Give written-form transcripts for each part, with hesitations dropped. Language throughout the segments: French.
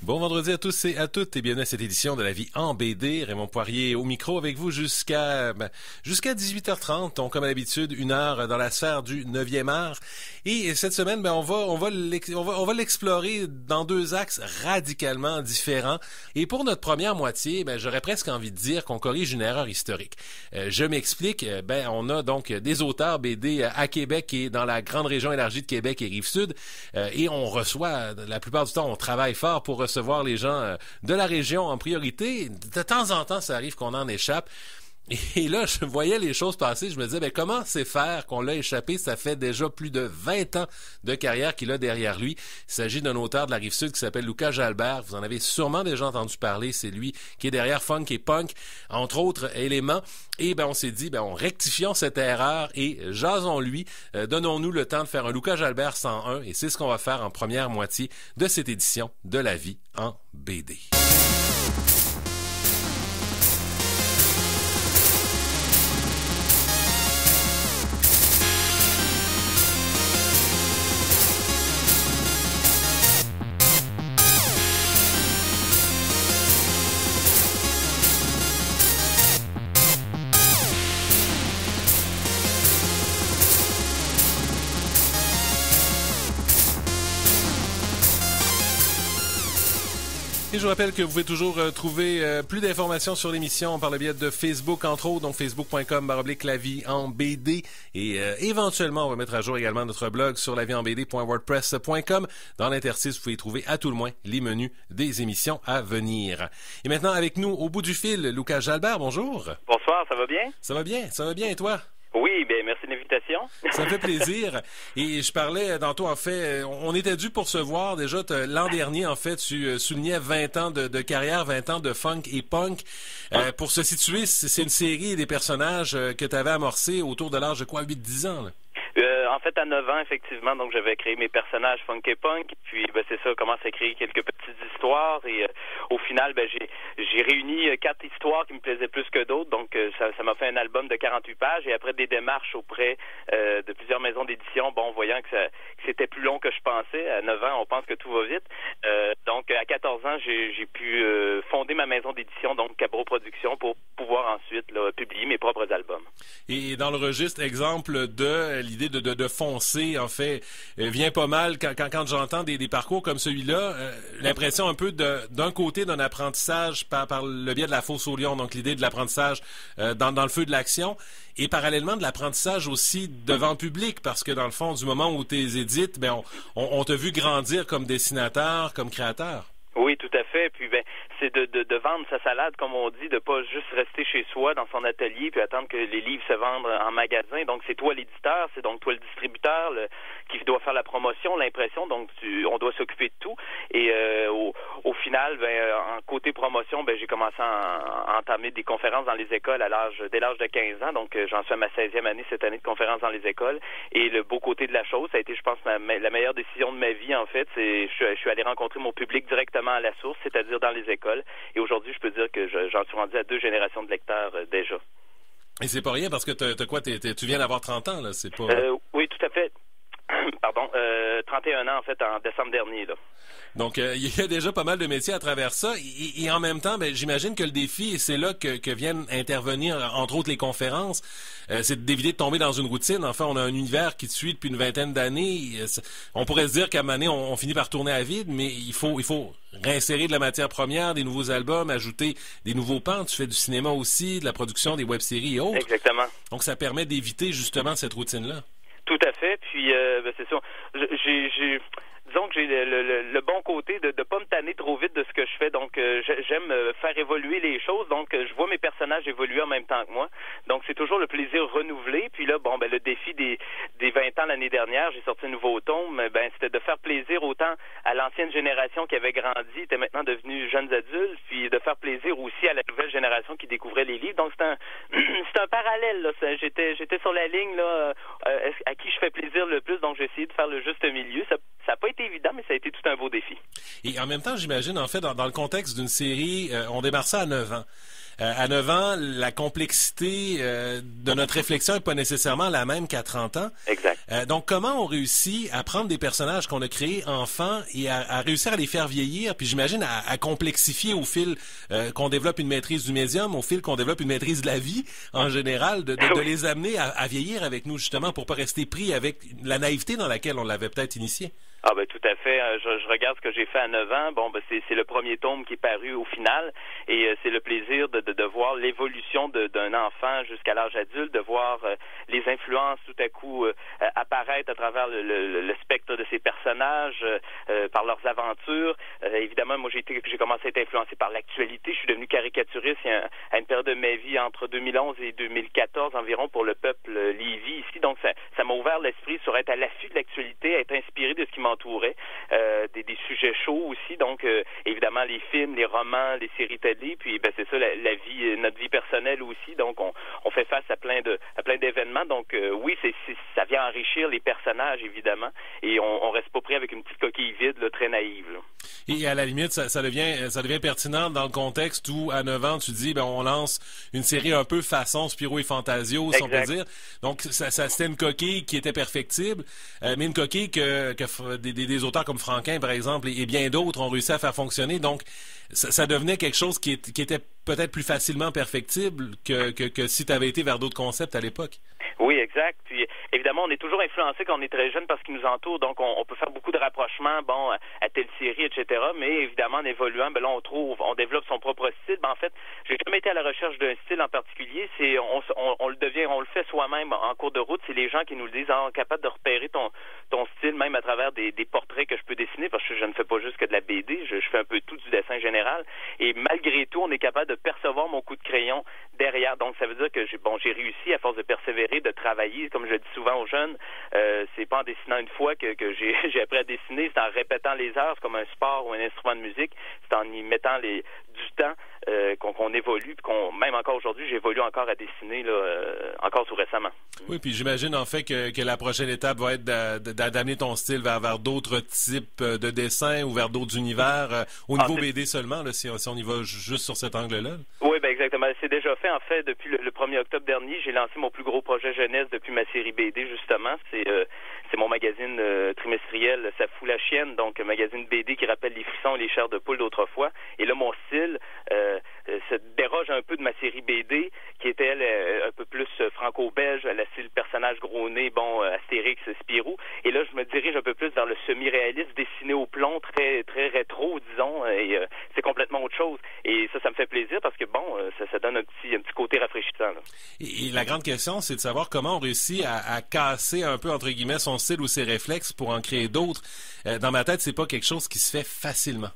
Bon vendredi à tous et à toutes et bienvenue à cette édition de La Vie en BD. Raymond Poirier au micro avec vous jusqu'à 18h30. On, comme à l'habitude, 1 heure dans la sphère du 9e art. Et cette semaine, on va l'explorer dans 2 axes radicalement différents. Et pour notre première moitié, j'aurais presque envie de dire qu'on corrige une erreur historique. Je m'explique. On a donc des auteurs BD à Québec et dans la grande région élargie de Québec et Rive-Sud. Et on reçoit, la plupart du temps, on travaille fort pour recevoir les gens de la région en priorité. De temps en temps, ça arrive qu'on en échappe. Et là, je voyais les choses passer, je me disais, comment c'est faire qu'on l'a échappé? Ça fait déjà plus de 20 ans de carrière qu'il a derrière lui. Il s'agit d'un auteur de la Rive-Sud qui s'appelle Lucas Jalbert. Vous en avez sûrement déjà entendu parler. C'est lui qui est derrière Funk et Punk, entre autres éléments. Et on s'est dit, rectifions cette erreur et jasons-lui. Donnons-nous le temps de faire un Lucas Jalbert 101. Et c'est ce qu'on va faire en première moitié de cette édition de La Vie en BD. Et je vous rappelle que vous pouvez toujours trouver plus d'informations sur l'émission par le biais de Facebook, entre autres, donc facebook.com/La Vie en BD. Et éventuellement, on va mettre à jour également notre blog sur laviehenbd.wordpress.com. Dans l'interstice, vous pouvez trouver à tout le moins les menus des émissions à venir. Et maintenant, avec nous, au bout du fil, Lucas Jalbert, bonjour. Bonsoir, ça va bien? Ça va bien, et toi? Oui, merci de l'invitation. Ça me fait plaisir. Et je parlais tantôt, en fait, on était dû pour se voir déjà l'an dernier, en fait, tu soulignais 20 ans de carrière, 20 ans de funk et punk. Pour se situer, c'est une série des personnages que tu avais amorcé autour de l'âge de quoi, 8-10 ans, là? En fait, à 9 ans, effectivement, donc j'avais créé mes personnages funk et punk, puis c'est ça, commence à créer quelques petites histoires, et au final, j'ai réuni 4 histoires qui me plaisaient plus que d'autres, donc ça m'a fait un album de 48 pages, et après des démarches auprès de plusieurs maisons d'édition, voyant que c'était plus long que je pensais. À 9 ans, on pense que tout va vite. Donc, à 14 ans, j'ai pu fonder ma maison d'édition, donc Cabro Productions, pour pouvoir ensuite publier mes propres albums. Et dans le registre, exemple de l'idée de foncer, en fait, vient pas mal quand j'entends des parcours comme celui-là, l'impression un peu d'un côté d'un apprentissage par le biais de la fosse au lion, donc l'idée de l'apprentissage dans le feu de l'action, et parallèlement de l'apprentissage aussi devant le public, parce que dans le fond, du moment où tu les édites, on t'a vu grandir comme dessinateur, comme créateur. Oui, tout à fait. Puis c'est de vendre sa salade, comme on dit, de pas juste rester chez soi dans son atelier puis attendre que les livres se vendent en magasin. Donc c'est toi l'éditeur, c'est donc toi le distributeur qui doit faire la promotion, l'impression. Donc on doit s'occuper de tout. Et au final, en côté promotion, j'ai commencé à entamer des conférences dans les écoles dès l'âge de 15 ans. Donc j'en suis à ma 16e année cette année de conférences dans les écoles. Et le beau côté de la chose, ça a été, je pense, la meilleure décision de ma vie en fait. Je suis allé rencontrer mon public directement à la source, c'est-à-dire dans les écoles. Et aujourd'hui, je peux dire que j'en suis rendu à 2 générations de lecteurs déjà. Et c'est pas rien parce que tu viens d'avoir 30 ans, là, c'est pas... Oui, tout à fait. Pardon, 31 ans en fait en décembre dernier, là. Donc, il y a déjà pas mal de métiers à travers ça. Et en même temps, j'imagine que le défi, et c'est là que viennent intervenir, entre autres, les conférences, c'est d'éviter de tomber dans une routine. Enfin, on a un univers qui te suit depuis une vingtaine d'années. On pourrait se dire qu'à un moment donné, on finit par tourner à vide, mais il faut réinsérer de la matière première, des nouveaux albums, ajouter des nouveaux pans. Tu fais du cinéma aussi, de la production, des web-séries et autres. Exactement. Donc, ça permet d'éviter justement cette routine-là. Tout à fait. Puis, c'est ça. Disons que j'ai le bon côté de pas me tanner trop vite de ce que je fais. Donc, j'aime faire évoluer les choses. Donc, je vois mes personnages évoluer en même temps que moi. Donc, c'est toujours le plaisir renouvelé. Puis là, le défi des 20 ans l'année dernière, j'ai sorti un nouveau tome. C'était de faire plaisir autant à l'ancienne génération qui avait grandi, était maintenant devenue jeunes adultes, puis de faire plaisir aussi à la nouvelle génération qui découvrait les livres. Donc, c'est un parallèle, là. J'étais sur la ligne, là, à qui je fais plaisir le plus. Donc, j'ai essayé de faire le juste milieu. Ça n'a pas été évident, mais ça a été tout un beau défi. Et en même temps, j'imagine, en fait, dans le contexte d'une série, on démarre ça à 9 ans. À 9 ans, la complexité de notre réflexion n'est pas nécessairement la même qu'à 30 ans. Exact. Donc, comment on réussit à prendre des personnages qu'on a créés enfants et à réussir à les faire vieillir, puis j'imagine à complexifier au fil qu'on développe une maîtrise du médium, au fil qu'on développe une maîtrise de la vie en général, de les amener à vieillir avec nous justement pour pas rester pris avec la naïveté dans laquelle on l'avait peut-être initié. Ah ben tout à fait. Je regarde ce que j'ai fait à 9 ans. Bon, ben c'est le premier tome qui est paru au final, et c'est le plaisir de voir l'évolution d'un enfant jusqu'à l'âge adulte, de voir les influences tout à coup apparaître à travers le spectre de ces personnages, par leurs aventures. Évidemment, moi j'ai commencé à être influencé par l'actualité. Je suis devenu caricaturiste à une période de ma vie entre 2011 et 2014 environ pour le peuple Lévis ici. Donc ça m'a ouvert l'esprit sur être à l'affût de l'actualité, être inspiré de ce qui m'entourait, des sujets chauds aussi, donc évidemment les films, les romans, les séries télé, puis ben c'est ça la vie, notre vie personnelle aussi, donc on fait face à plein d'événements, donc oui, ça vient enrichir les personnages évidemment, et on reste pas pris avec une petite coquille vide là, très naïve là. Et à la limite, ça devient pertinent dans le contexte où, à 9 ans, tu dis, ben, on lance une série un peu façon Spirou et Fantasio, si on peut dire. Donc, c'était une coquille qui était perfectible, mais une coquille que des auteurs comme Franquin, par exemple, et bien d'autres ont réussi à faire fonctionner. Donc, ça devenait quelque chose qui était peut-être plus facilement perfectible que si tu avais été vers d'autres concepts à l'époque. Oui, exact. Puis évidemment, on est toujours influencé quand on est très jeune par ce qui nous entoure, donc on peut faire beaucoup de rapprochements, bon, à telle série, etc. Mais évidemment, en évoluant, ben là, on développe son propre style. Ben, en fait, j'ai jamais été à la recherche d'un style en particulier. C'est on le fait soi-même en cours de route. C'est les gens qui nous le disent, capable de repérer ton style, même à travers des portraits que je peux dessiner, parce que je ne fais pas juste que de la BD, je fais un peu tout du dessin général. Et malgré tout, on est capable de percevoir mon coup de crayon derrière. Donc, ça veut dire que j'ai réussi, à force de persévérer, de travailler, comme je le dis souvent aux jeunes, c'est pas en dessinant une fois que j'ai appris à dessiner, c'est en répétant les heures, c'est comme un sport ou un instrument de musique, c'est en y mettant du temps qu'on évolue, puis même encore aujourd'hui, j'évolue encore à dessiner, là, encore tout récemment. Oui, puis j'imagine en fait que la prochaine étape va être d'amener ton style vers d'autres types de dessins ou vers d'autres univers, au niveau BD seulement, là, si on y va juste sur cet angle-là. Oui, ben exactement. C'est déjà fait. En fait, depuis le 1er octobre dernier, j'ai lancé mon plus gros projet jeunesse depuis ma série BD, justement. C'est mon magazine trimestriel Ça fout la chienne, donc un magazine BD qui rappelle les frissons et les chairs de poule d'autrefois. Et là, mon style se déroge un peu de ma série BD, qui était, elle, un peu plus franco-belge, elle a le personnage gros nez, bon, Astérix, Spirou. Et là, je me dirige un peu plus vers le semi-réaliste, dessiné au plomb, très, très rétro, disons, et c'est complètement autre chose. Et ça me fait plaisir parce que, bon, ça donne un petit côté rafraîchissant, là. Et la grande question, c'est de savoir comment on réussit à casser un peu, entre guillemets, son style ou ses réflexes pour en créer d'autres. Dans ma tête, c'est pas quelque chose qui se fait facilement.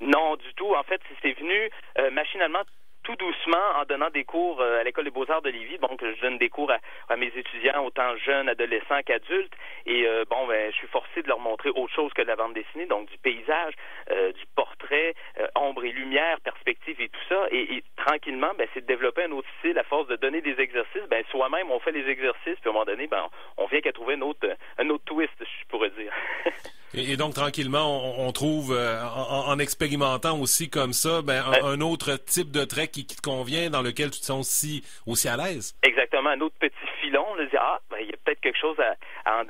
Non, du tout. En fait, c'est venu machinalement, tout doucement, en donnant des cours à l'École des Beaux-Arts de Lévis. Donc, je donne des cours à mes étudiants, autant jeunes, adolescents qu'adultes. Et je suis forcé de leur montrer autre chose que de la bande dessinée, donc du paysage, du portrait, ombre et lumière, perspective et tout ça. Et tranquillement, c'est de développer un autre style à force de donner des exercices. Soi-même, on fait les exercices, puis à un moment donné, on vient qu'à trouver un autre twist, je pourrais dire. Et donc, tranquillement, on trouve, en expérimentant aussi comme ça, un autre type de trait qui te convient, dans lequel tu te sens aussi à l'aise. Exactement, un autre petit filon, là, il y a peut-être quelque chose à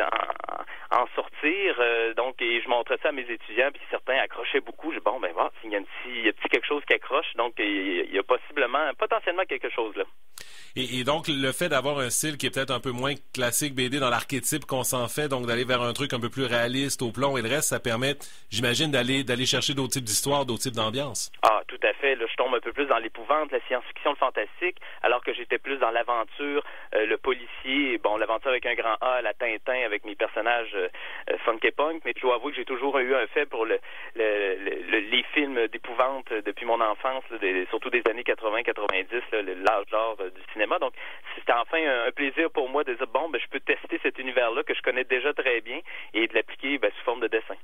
en sortir, donc, et je montrais ça à mes étudiants, puis certains accrochaient beaucoup. Il y a petit quelque chose qui accroche, donc il y a potentiellement quelque chose là. Et donc, le fait d'avoir un style qui est peut-être un peu moins classique BD dans l'archétype qu'on s'en fait, donc d'aller vers un truc un peu plus réaliste au plomb et le reste, ça permet, j'imagine, d'aller chercher d'autres types d'histoires, d'autres types d'ambiance. Ah, tout à fait. Là, je tombe un peu plus dans l'épouvante, la science-fiction, le fantastique, alors que j'étais plus dans l'aventure, le policier, l'aventure avec un grand A, la Tintin, avec mes personnages funky punk, mais je dois avouer que j'ai toujours eu un fait pour les films d'épouvante depuis mon enfance, là, surtout des années 80-90, l'âge d'or du cinéma. Donc, c'était enfin un plaisir pour moi de dire, je peux tester cet univers-là que je connais déjà très bien et de l'appliquer sous forme de dessin.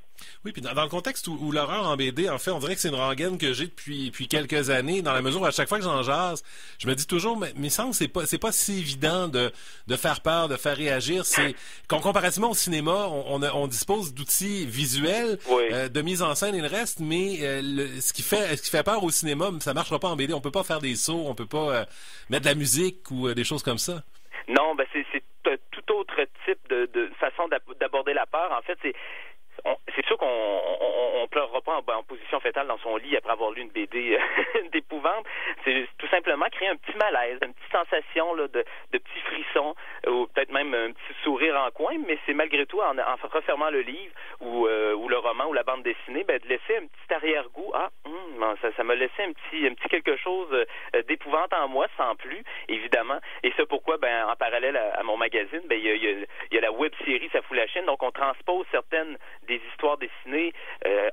Oui, puis dans le contexte où l'horreur en BD, en fait, on dirait que c'est une rengaine que j'ai depuis quelques années, dans la mesure où à chaque fois que j'en jase, je me dis toujours, mais il me semble que c'est pas si évident de faire peur, de faire réagir. C'est comparativement au cinéma, on dispose d'outils visuels, Oui. De mise en scène et le reste, mais ce qui fait peur au cinéma, ça marchera pas en BD. On peut pas faire des sauts, on peut pas mettre de la musique ou des choses comme ça. Non, ben c'est tout autre type de façon d'aborder la peur. En fait, c'est sûr qu'on pleurera pas en position fétale dans son lit après avoir lu une BD d'épouvante. C'est tout simplement créer un petit malaise, une petite sensation là, de petits frissons, ou peut-être même un petit sourire en coin, mais c'est malgré tout en refermant le livre ou le roman ou la bande dessinée, ben, de laisser un petit arrière-goût. Ça m'a laissé un petit quelque chose d'épouvante en moi, sans plus, évidemment. Et c'est pourquoi, ben, en parallèle à mon magazine, ben, il y a la web-série Ça fout la Chine, donc on transpose certaines des histoires dessinées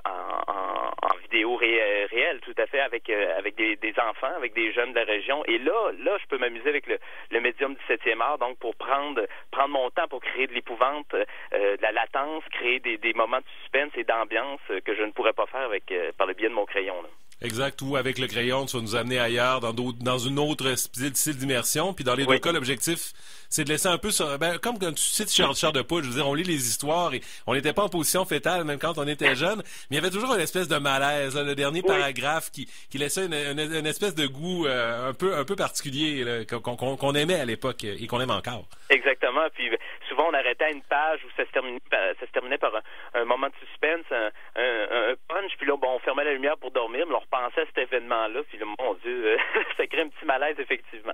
en vidéo réelle, tout à fait, avec des enfants, avec des jeunes de la région. Et là, je peux m'amuser avec le médium du 7e art, donc pour prendre mon temps pour créer de l'épouvante, de la latence, créer des moments de suspense et d'ambiance que je ne pourrais pas faire par le biais de mon crayon, là. Exact, ou avec le crayon, tu vas nous amener ailleurs, dans une autre style d'immersion. Puis dans les deux cas, l'objectif, c'est de laisser un peu comme quand tu cites Charles de Poule, je veux dire, on lit les histoires et on n'était pas en position fétale, même quand on était jeune, mais il y avait toujours une espèce de malaise, là, le dernier paragraphe qui laissait une espèce de goût un peu particulier là, qu'on aimait à l'époque et qu'on aime encore. Exactement, puis souvent on arrêtait à une page où ça se terminait par un moment de suspense, un punch, puis là, on fermait la lumière pour dormir, mais on repensait à cet événement-là, puis là, mon Dieu, ça crée un petit malaise, effectivement.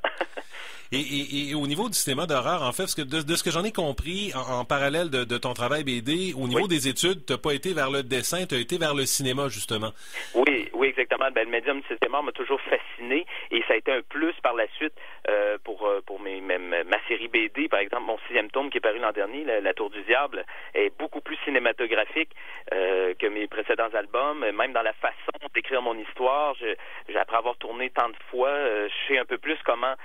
Et au niveau du cinéma d'horreur, en fait, parce que de ce que j'en ai compris, en parallèle de ton travail BD, au niveau des études, tu n'as pas été vers le dessin, tu as été vers le cinéma, justement. Oui, exactement. Ben, le médium du cinéma m'a toujours fasciné, et ça a été un plus par la suite pour ma série BD, par exemple, mon 6e tome qui est paru l'an dernier, La Tour du Diable, est beaucoup plus cinématographique que mes précédents albums, même dans la façon d'écrire mon histoire. Après avoir tourné tant de fois, je sais un peu plus comment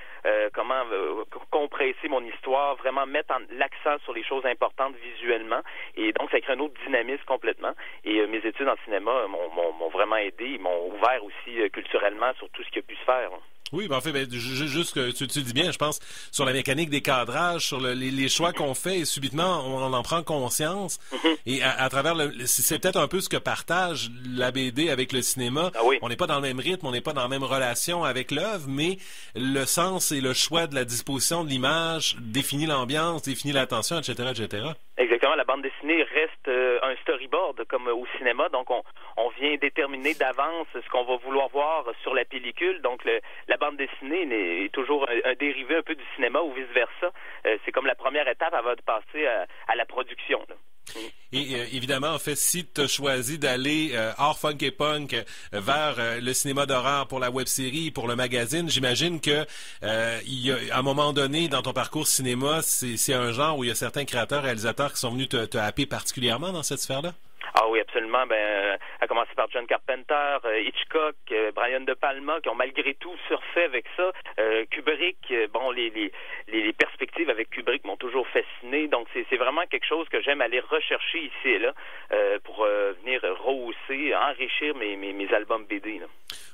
compresser mon histoire, vraiment mettre l'accent sur les choses importantes visuellement, et donc ça crée un autre dynamisme complètement. Et mes études en cinéma m'ont vraiment aidé, ils m'ont ouvert aussi culturellement sur tout ce qui a pu se faire. Oui, ben en fait, juste que tu dis bien, je pense, sur la mécanique des cadrages, sur les choix qu'on fait, et subitement, on en prend conscience. Mm-hmm. Et à travers c'est peut-être un peu ce que partage la BD avec le cinéma. Ah oui. On n'est pas dans le même rythme, on n'est pas dans la même relation avec l'œuvre, mais le sens et le choix de la disposition de l'image définit l'ambiance, définit l'attention, etc., etc. Exactement. La bande dessinée reste un storyboard comme au cinéma, donc on vient déterminer d'avance ce qu'on va vouloir voir sur la pellicule. Donc la bande dessinée est toujours un dérivé un peu du cinéma ou vice-versa. C'est comme la première étape avant de passer à la production, là. Et évidemment, en fait, si tu as choisi d'aller hors funk et punk vers le cinéma d'horreur pour la web-série, pour le magazine, j'imagine que il y a, à un moment donné dans ton parcours cinéma, c'est un genre où il y a certains créateurs, réalisateurs qui sont venus te happer particulièrement dans cette sphère-là? Ah oui, absolument. À commencer par John Carpenter, Hitchcock, Brian De Palma, qui ont malgré tout surfé avec ça. Kubrick, les perspectives avec Kubrick m'ont toujours fasciné. Donc c'est vraiment quelque chose que j'aime aller rechercher ici et là pour venir rehausser, enrichir mes albums BD, là.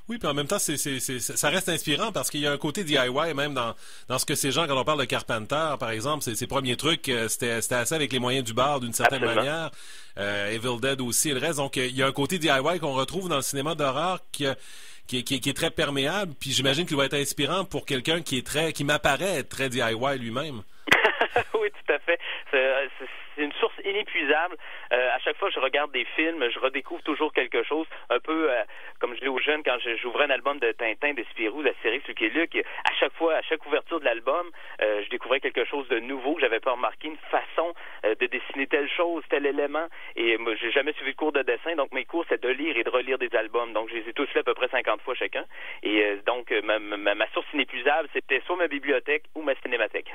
Oui, puis en même temps, ça reste inspirant parce qu'il y a un côté DIY même dans ce que ces gens, quand on parle de Carpenter, par exemple, ses premiers trucs, c'était assez avec les moyens du bar d'une certaine manière. Evil Dead aussi et le reste. Donc, il y a un côté DIY qu'on retrouve dans le cinéma d'horreur qui est très perméable. Puis j'imagine qu'il va être inspirant pour quelqu'un qui m'apparaît être très DIY lui-même. Oui, tout à fait. C'est une source inépuisable. À chaque fois que je regarde des films, je redécouvre toujours quelque chose. Un peu comme je dis aux jeunes quand j'ouvrais un album de Tintin, de Spirou, de la série Lucky Luke. À chaque ouverture de l'album, je découvrais quelque chose de nouveau que j'avais pas remarqué, une façon de dessiner telle chose, tel élément. Et moi, j'ai jamais suivi de cours de dessin, donc mes cours, c'est de lire et de relire des albums. Donc, je les ai tous faits à peu près 50 fois chacun. Et donc, ma source inépuisable, c'était soit ma bibliothèque ou ma cinémathèque.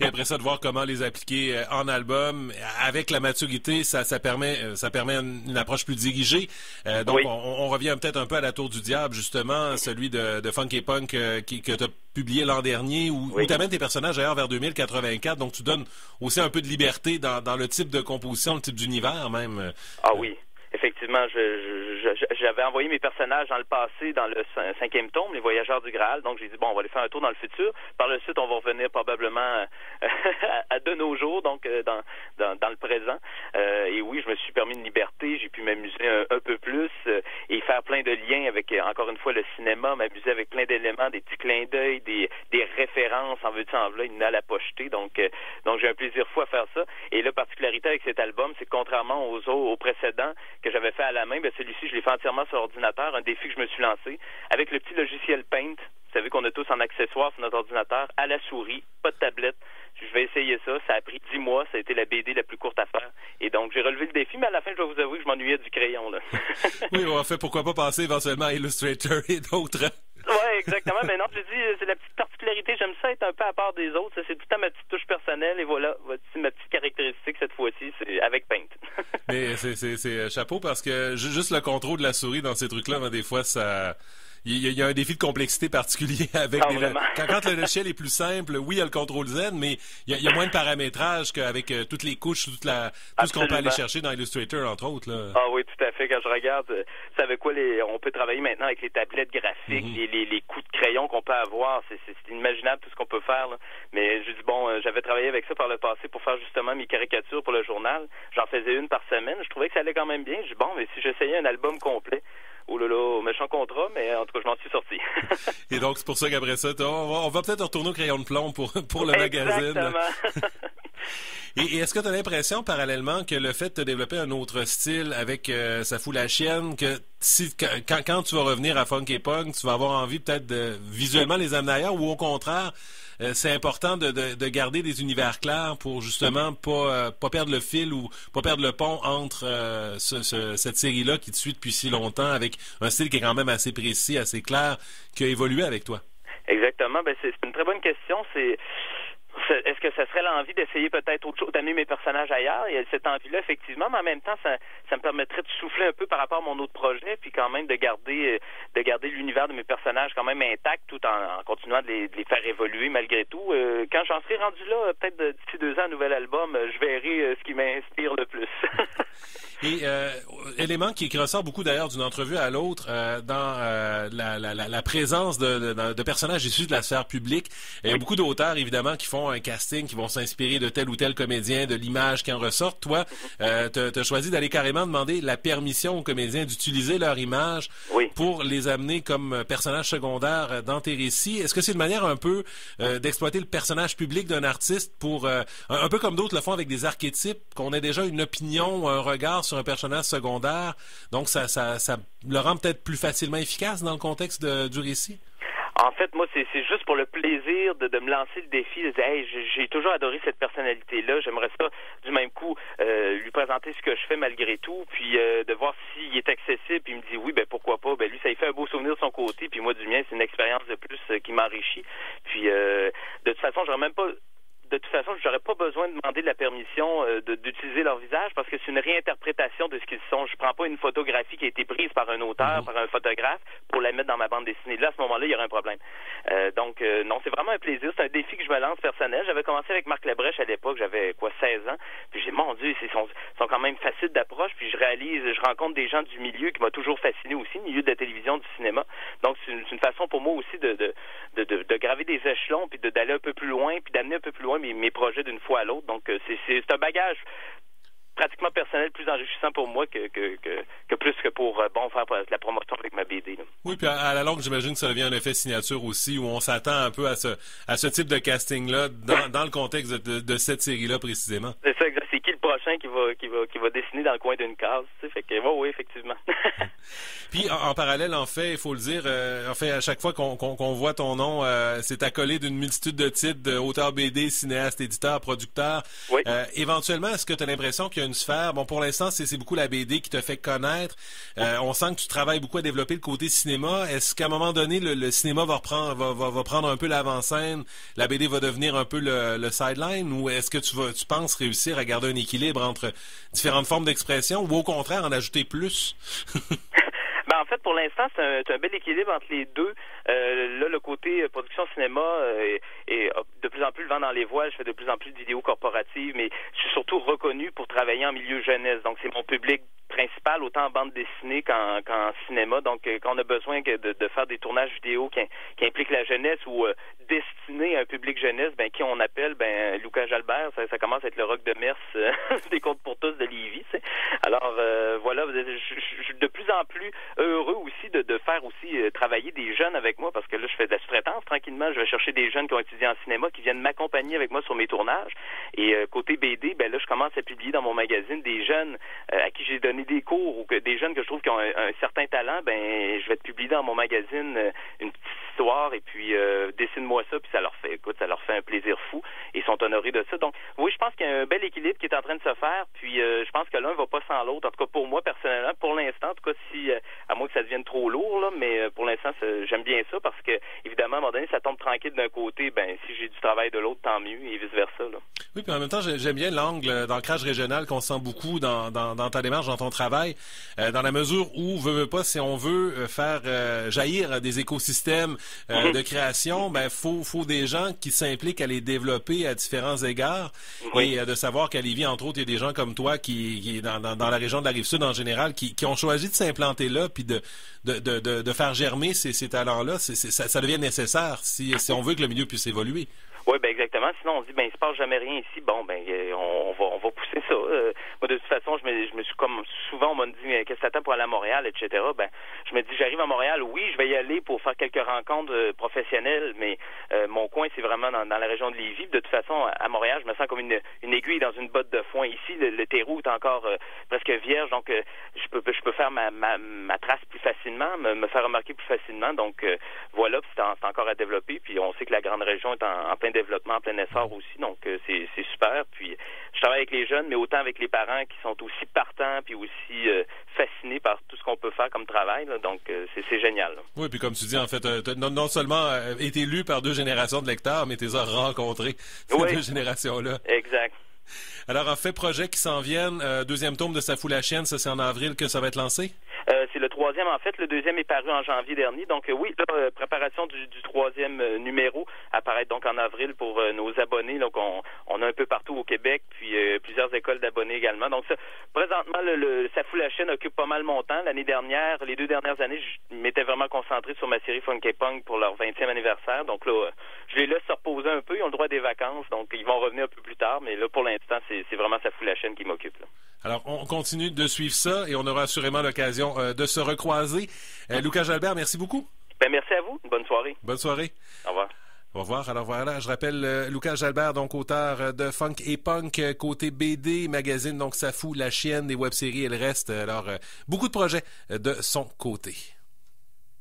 Et après ça, de voir comment les appliquer en album. Avec la maturité, ça permet une approche plus dirigée. Donc, oui. on revient peut-être un peu à la Tour du Diable, justement, celui de Funky Punk que tu as publié l'an dernier, où tu amènes tes personnages d'ailleurs vers 2084. Donc, tu donnes aussi un peu de liberté dans le type de composition, le type d'univers même. Ah oui. Effectivement, j'avais envoyé mes personnages dans le passé, dans le 5e tome, les Voyageurs du Graal. Donc, j'ai dit, bon, on va aller faire un tour dans le futur. Par la suite, on va revenir probablement à de nos jours, donc dans le présent. Et oui, je me suis permis une liberté. J'ai pu m'amuser un peu plus et faire plein de liens avec, encore une fois, le cinéma, m'amuser avec plein d'éléments, des petits clins d'œil, des références, en veux-tu, en voilà, une à la pocheter. Donc, j'ai un plaisir fou à faire ça. Et la particularité avec cet album, c'est que contrairement aux précédents, que j'avais fait à la main, celui-ci, je l'ai fait entièrement sur ordinateur, un défi que je me suis lancé, avec le petit logiciel Paint. Vous savez qu'on a tous en accessoire sur notre ordinateur, à la souris, pas de tablette. Je vais essayer ça. Ça a pris 10 mois. Ça a été la BD la plus courte à faire. Et donc, j'ai relevé le défi, mais à la fin, je dois vous avouer que je m'ennuyais du crayon, là. Oui, en fait, pourquoi pas passer éventuellement à Illustrator et d'autres. Oui, exactement. Mais non, je dis, c'est la petite particularité. J'aime ça être un peu à part des autres. C'est tout le temps ma petite touche personnelle. Et voilà, ma petite caractéristique cette fois-ci, c'est avec Paint. Mais c'est chapeau parce que juste le contrôle de la souris dans ces trucs-là, des fois, ça... Il y a un défi de complexité particulier avec quand le logiciel est plus simple, oui, il y a le contrôle Z, mais il y a moins de paramétrage qu'avec toutes les couches, tout ce qu'on peut aller chercher dans Illustrator, entre autres. Là. Ah oui, tout à fait. Quand je regarde, c'est avec quoi on peut travailler maintenant avec les tablettes graphiques, les coups de crayon qu'on peut avoir. C'est inimaginable tout ce qu'on peut faire. Là. Mais je dis, bon, j'avais travaillé avec ça par le passé pour faire justement mes caricatures pour le journal. J'en faisais une par semaine. Je trouvais que ça allait quand même bien. Je dis, bon, mais si j'essayais un album complet, oh là là, méchant contrat, mais en tout cas, je m'en suis sorti. Et donc, c'est pour ça qu'après ça, on va peut-être retourner au crayon de plomb pour le magazine. Exactement. Et est-ce que tu as l'impression, parallèlement, que le fait de te développer un autre style avec Ça fout la chienne, que quand tu vas revenir à Funky Punk, tu vas avoir envie peut-être de visuellement les amener ailleurs, ou au contraire, c'est important de garder des univers clairs pour justement pas perdre le fil ou pas perdre le pont entre cette série-là qui te suit depuis si longtemps avec un style qui est quand même assez précis, assez clair, qui a évolué avec toi? Exactement. C'est une très bonne question. Est-ce que ça serait l'envie d'essayer peut-être autre chose, d'amener mes personnages ailleurs? Il y a cette envie-là, effectivement, mais en même temps, ça me permettrait de souffler un peu par rapport à mon autre projet, puis quand même de garder l'univers de mes personnages quand même intact, tout en continuant de les faire évoluer malgré tout. Quand j'en serai rendu là, peut-être d'ici 2 ans, un nouvel album, je verrai ce qui m'inspire le plus. Et élément qui ressort beaucoup d'ailleurs d'une entrevue à l'autre dans la présence de personnages issus de la sphère publique. Il y a beaucoup d'auteurs, évidemment, qui font un casting, qui vont s'inspirer de tel ou tel comédien, de l'image qui en ressort. Toi, tu as choisi d'aller carrément demander la permission aux comédiens d'utiliser leur image pour les amener comme personnages secondaires dans tes récits. Est-ce que c'est une manière un peu d'exploiter le personnage public d'un artiste pour, un peu comme d'autres le font avec des archétypes, qu'on ait déjà une opinion ou un regard sur un personnage secondaire, donc ça le rend peut-être plus facilement efficace dans le contexte du récit? En fait, moi, c'est juste pour le plaisir de me lancer le défi, de dire, hey, j'ai toujours adoré cette personnalité-là, j'aimerais ça, du même coup, lui présenter ce que je fais malgré tout, puis de voir s'il est accessible, puis il me dit oui, ben pourquoi pas, ben lui, ça lui fait un beau souvenir de son côté, puis moi, du mien, c'est une expérience de plus qui m'enrichit, puis de toute façon, j'aurais pas besoin de demander de la permission d'utiliser leur visage parce que c'est une réinterprétation de ce qu'ils sont. Je prends pas une photographie qui a été prise par un auteur, par un photographe, pour la mettre dans ma bande dessinée. Là, à ce moment-là, il y aurait un problème. Donc, non, c'est vraiment un plaisir. C'est un défi que je me lance personnel. J'avais commencé avec Marc Labrèche à l'époque. J'avais, 16 ans. Puis j'ai dit, mon Dieu, ils sont quand même faciles d'approche. Puis je rencontre des gens du milieu qui m'a toujours fasciné aussi, le milieu de la télévision, du cinéma. Donc, c'est une façon pour moi aussi de graver des échelons, puis d'aller un peu plus loin, puis d'amener un peu plus loin mes projets d'une fois à l'autre. Donc, c'est un bagage pratiquement personnel plus enrichissant pour moi que plus que pour faire la promotion avec ma BD. Là. Oui, puis à la longue, j'imagine que ça devient un effet signature aussi, où on s'attend un peu à ce type de casting-là dans le contexte de cette série-là précisément. C'est ça, exact. C'est qui le prochain qui va dessiner dans le coin d'une case? Fait que, oui, effectivement. Puis en parallèle, en fait, il faut le dire, en fait, à chaque fois qu'on voit ton nom, c'est accolé d'une multitude de titres d'auteur BD, cinéaste, éditeur, producteur. Oui. Éventuellement, est-ce que tu as l'impression qu'il y a une sphère, bon, pour l'instant, c'est beaucoup la BD qui te fait connaître. On sent que tu travailles beaucoup à développer le côté cinéma. Est-ce qu'à un moment donné, le cinéma va prendre un peu l'avant-scène, la BD va devenir un peu le sideline, ou est-ce que tu penses réussir à garder un équilibre entre différentes formes d'expression, ou au contraire en ajouter plus? Ben, en fait, pour l'instant, c'est un bel équilibre entre les deux. Là, le côté production cinéma est de plus en plus le vent dans les voiles. Je fais de plus en plus de vidéos corporatives, mais je suis surtout reconnu pour travailler en milieu jeunesse. Donc, c'est mon public principal, autant en bande dessinée qu'en cinéma. Donc, quand on a besoin de faire des tournages vidéo qui impliquent la jeunesse ou destinés à un public jeunesse, ben qui on appelle, ben Lucas Jalbert, ça commence à être le rock de Mers des contes pour tous de Lévis. T'sais. Alors, voilà, je suis de plus en plus heureux aussi de faire aussi travailler des jeunes avec moi, parce que là, je fais de la sous-traitance tranquillement. Je vais chercher des jeunes qui ont étudié en cinéma, qui viennent m'accompagner avec moi sur mes tournages. Et côté BD, ben là, je commence à publier dans mon magazine des jeunes à qui j'ai donné des cours, ou que des jeunes que je trouve qui ont un certain talent, ben je vais te publier dans mon magazine une petite histoire, et puis dessine-moi ça, puis ça leur fait un plaisir fou, et ils sont honorés de ça. Donc, oui, je pense qu'il y a un bel équilibre qui est en train de se faire, puis je pense que l'un va pas sans l'autre, en tout cas pour moi, personnellement, pour l'instant, en tout cas, si à moins que ça devienne trop lourd, là, mais pour l'instant, j'aime bien ça, parce que, évidemment, à un moment donné, ça tombe tranquille d'un côté, ben si j'ai du travail de l'autre, tant mieux, et vice-versa, là. Oui, puis en même temps, j'aime bien l'angle d'ancrage régional qu'on sent beaucoup dans ta démarche, dans ton travail, dans la mesure où, veut pas, si on veut faire jaillir des écosystèmes de création, ben faut des gens qui s'impliquent à les développer à différents égards, et de savoir qu'à Lévis, entre autres, il y a des gens comme toi qui dans la région de la Rive-Sud en général, qui ont choisi de s'implanter là, puis de faire germer ces talents-là. Ça devient nécessaire si on veut que le milieu puisse évoluer. Oui, ben exactement. Sinon, on se dit, ben il se passe jamais rien ici. Bon, ben on va pousser ça. Moi, de toute façon, je me suis comme souvent, on m'a dit, mais qu'est-ce que t'attends pour aller à Montréal, etc. Ben, je me dis, j'arrive à Montréal, oui, je vais y aller pour faire quelques rencontres professionnelles, mais mon coin, c'est vraiment dans la région de Lévis. De toute façon, à Montréal, je me sens comme une aiguille dans une botte de foin. Ici, le terreau est encore presque vierge, donc je peux faire ma trace plus facilement, me faire remarquer plus facilement. Donc voilà, c'est encore à développer. Puis on sait que la grande région est en plein développement, en plein essor aussi, donc c'est super. Puis je travaille avec les jeunes, mais autant avec les parents qui sont aussi partants puis aussi fascinés par tout ce qu'on peut faire comme travail, là. Donc c'est génial, là. Oui, puis comme tu dis, en fait, non seulement été lu par 2 générations de lecteurs, mais tu les as rencontrés, ces 2 générations-là. Exact. Alors, en fait, projet qui s'en viennent, 2e tome de Ça fout la chienne, ça c'est en avril que ça va être lancé? C'est le 3e, en fait. Le 2e est paru en janvier dernier. Donc, oui, là, préparation du 3e numéro apparaît donc en avril pour nos abonnés. Donc, on a un peu partout au Québec, puis plusieurs écoles d'abonnés également. Donc, ça, présentement, Ça fout la chienne occupe pas mal mon temps. L'année dernière, les 2 dernières années, je m'étais vraiment concentré sur ma série Funky Punk pour leur 20e anniversaire. Donc, là, je les laisse se reposer un peu. Ils ont le droit à des vacances. Donc, ils vont revenir un peu plus tard. Mais là, pour l'instant, c'est vraiment Ça fout la chienne qui m'occupe, là. Alors, on continue de suivre ça et on aura assurément l'occasion de se recroiser. Lucas Jalbert, merci beaucoup. Ben, merci à vous. Bonne soirée. Bonne soirée. Au revoir. Au revoir. Alors voilà, je rappelle Lucas Jalbert, donc auteur de Funk et Punk, côté BD, magazine, donc Ça fout la chienne, des web-séries et le reste. Alors, beaucoup de projets de son côté.